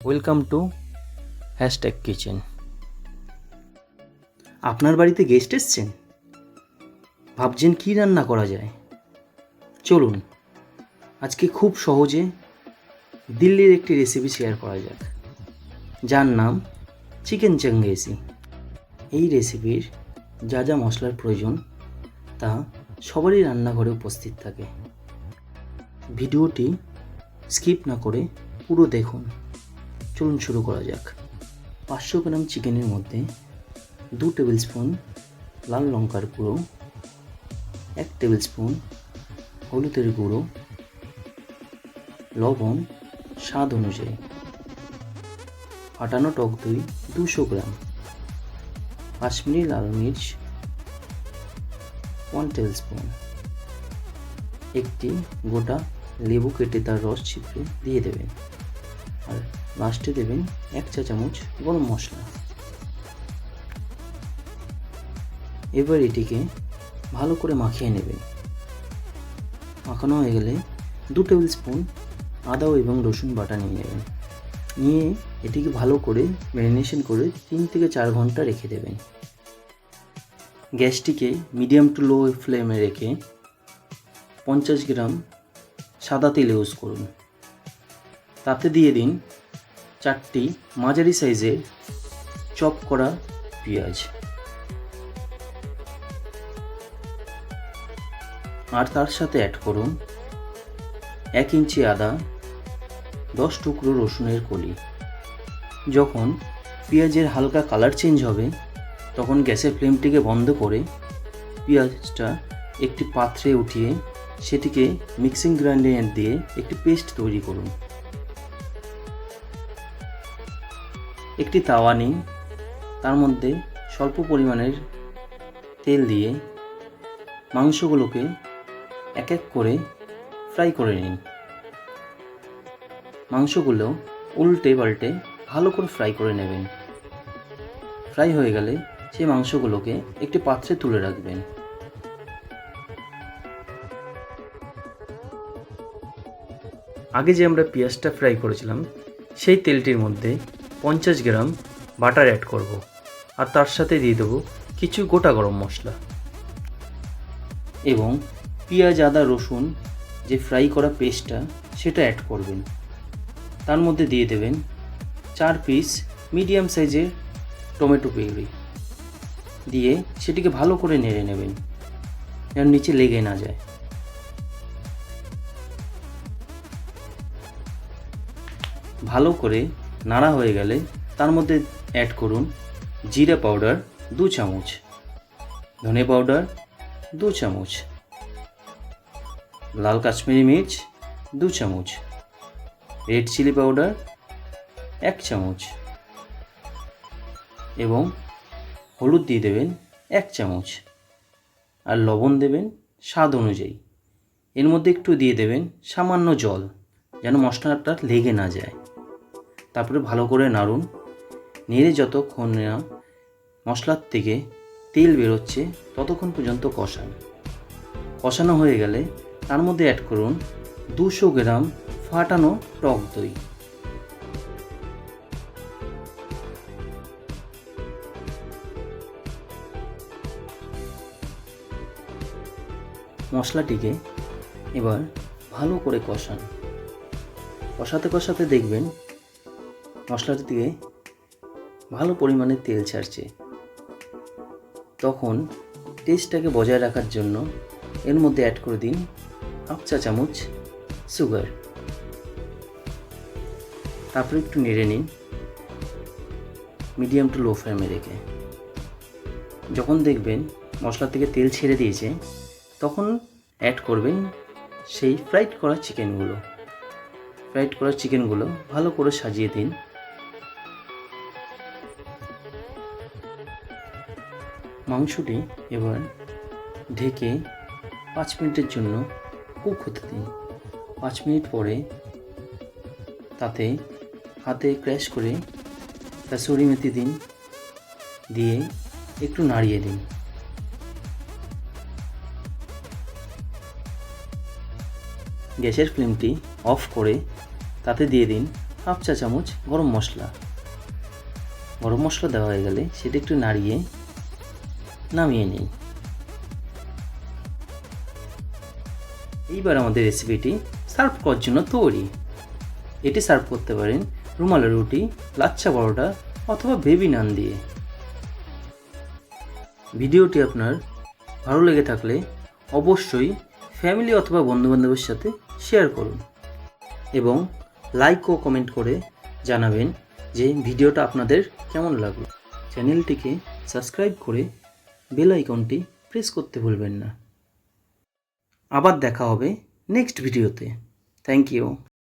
Welcome to kitchen. আপনার বাড়িতে guest এসছেন, ভাবছেন কী রান্না করা যায়? চলুন আজকে খুব সহজে দিল্লির একটি রেসিপি শেয়ার করা যাক, যার নাম চিকেন চাঙ্গেজি। এই রেসিপির যা যা মশলার প্রয়োজন তা সবারই রান্নাঘরে উপস্থিত থাকে। ভিডিওটি স্কিপ না করে পুরো দেখুন। চলুন শুরু করা যাক। 500 গ্রাম চিকেনের মধ্যে 2 টেবিল স্পুন লাল লঙ্কার গুঁড়ো, 1 টেবিল স্পুন হলুদের গুঁড়ো, লবণ স্বাদ অনুযায়ী, ফাটানো টক দই 200 গ্রাম, কাশ্মীরি লাল মির্চ 1 টেবিল স্পুন, একটি গোটা লেবু কেটে তার রস চিপে দিয়ে দেবেন, আর লাস্টে দেবেন 1 চা চামচ গরম মশলা। এবার এটিকে ভালো করে মাখিয়ে নেবেন। মাখানো হয়ে গেলে 2 টেবিল স্পুন আদা এবং রসুন বাটা নিয়ে নেবেন। নিয়ে এটিকে ভালো করে ম্যারিনেশন করে 3 থেকে 4 ঘন্টা রেখে দেবেন। গ্যাসটিকে মিডিয়াম টু লো ফ্লেমে রেখে 50 গ্রাম সাদা তেল ইউজ করুন। তাতে দিয়ে দিন 4টি মাঝারি সাইজের চপ করা পেঁয়াজ, আর তার সাথে অ্যাড করুন 1 ইঞ্চি আদা, 10 টুকরো রসুনের কলি। যখন পেঁয়াজের হালকা কালার চেঞ্জ হবে তখন গ্যাসের ফ্লেমটিকে বন্ধ করে পেঁয়াজটা একটি পাত্রে উঠিয়ে সেটিকে মিক্সিং গ্রাইন্ডার দিয়ে একটি পেস্ট তৈরি করুন। একটি তাওয়া নিন, তার মধ্যে স্বল্প পরিমাণের তেল দিয়ে মাংসগুলোকে এক এক করে ফ্রাই করে নিন। মাংসগুলো উল্টে পাল্টে ভালো করে ফ্রাই করে নেবেন। ফ্রাই হয়ে গেলে সেই মাংসগুলোকে একটি পাত্রে তুলে রাখবেন। আগে যে আমরা পেঁয়াজটা ফ্রাই করেছিলাম সেই তেলটির মধ্যে 50 গ্রাম বাটার অ্যাড করব, আর তার সাথে দিয়ে দেবো কিছু গোটা গরম মশলা এবং পেঁয়াজ আদা রসুন যে ফ্রাই করা পেস্টটা সেটা অ্যাড করবেন। তার মধ্যে দিয়ে দেবেন 4 পিস মিডিয়াম সাইজের টমেটো পিউরি, দিয়ে সেটিকে ভালো করে নেড়ে নেবেন যেন নিচে লেগে না যায়। ভালো করে নাড়া হয়ে গেলে তার মধ্যে অ্যাড করুন জিরা পাউডার 2 চামচ, ধনে পাউডার 2 চামচ, লাল কাশ্মীরি মির্চ 2 চামচ, রেড চিলি পাউডার 1 চামচ এবং হলুদ দিয়ে দেবেন 1 চামচ, আর লবণ দেবেন স্বাদ অনুযায়ী। এর মধ্যে একটু দিয়ে দেবেন সামান্য জল যেন মশলাটা লেগে না যায়। তারপরে ভালো করে নাড়ুন। নেড়ে যতক্ষণ না মশলার থেকে তেল বেরোচ্ছে ততক্ষণ পর্যন্ত কষান। কষানো হয়ে গেলে তার মধ্যে অ্যাড করুন 200 গ্রাম ফাটানো টক দই। মশলাটিকে এবার ভালো করে কষান। কষাতে কষাতে দেখবেন মশলাটি থেকে ভালো পরিমাণে তেল ছাড়ছে। তখন টেস্টটাকে বজায় রাখার জন্য এর মধ্যে অ্যাড করে দিন 1 চা চামচ সুগার। তারপর একটু নেড়ে নিন মিডিয়াম টু লো ফ্লেমে রেখে। যখন দেখবেন মশলা থেকে তেল ছেড়ে দিয়েছে তখন অ্যাড করবেন সেই ফ্রাইড করা চিকেনগুলো ভালো করে সাজিয়ে দিন। মাংসটি এবার ঢেকে 5 মিনিটের জন্য কুক হতে দিন। 5 মিনিট পরে তাতে হাতে ক্র্যাশ করে কাসুরি মেথি দিন, দিয়ে একটু নাড়িয়ে দিন। গ্যাসের ফ্লেমটি অফ করে তাতে দিয়ে দিন হাফ চা চামচ গরম মশলা। গরম মশলা দেওয়া হয়ে গেলে সেটা একটু নাড়িয়ে নামিয়ে নিই। এইবার আমাদের রেসিপিটি সার্ভ করার জন্য তৈরি। এটি সার্ভ করতে পারেন রুমালি রুটি, লাচ্ছা পরোটা অথবা বেবি নান দিয়ে। ভিডিওটি আপনার ভালো লেগে থাকলে অবশ্যই ফ্যামিলি অথবা বন্ধুবান্ধবের সাথে শেয়ার করুন এবং লাইক ও কমেন্ট করে জানাবেন যে ভিডিওটা আপনাদের কেমন লাগলো। চ্যানেলটিকে সাবস্ক্রাইব করে বেল আইকনটি প্রেস করতে ভুলবেন না। আবার দেখা হবে নেক্সট ভিডিওতে। Thank you.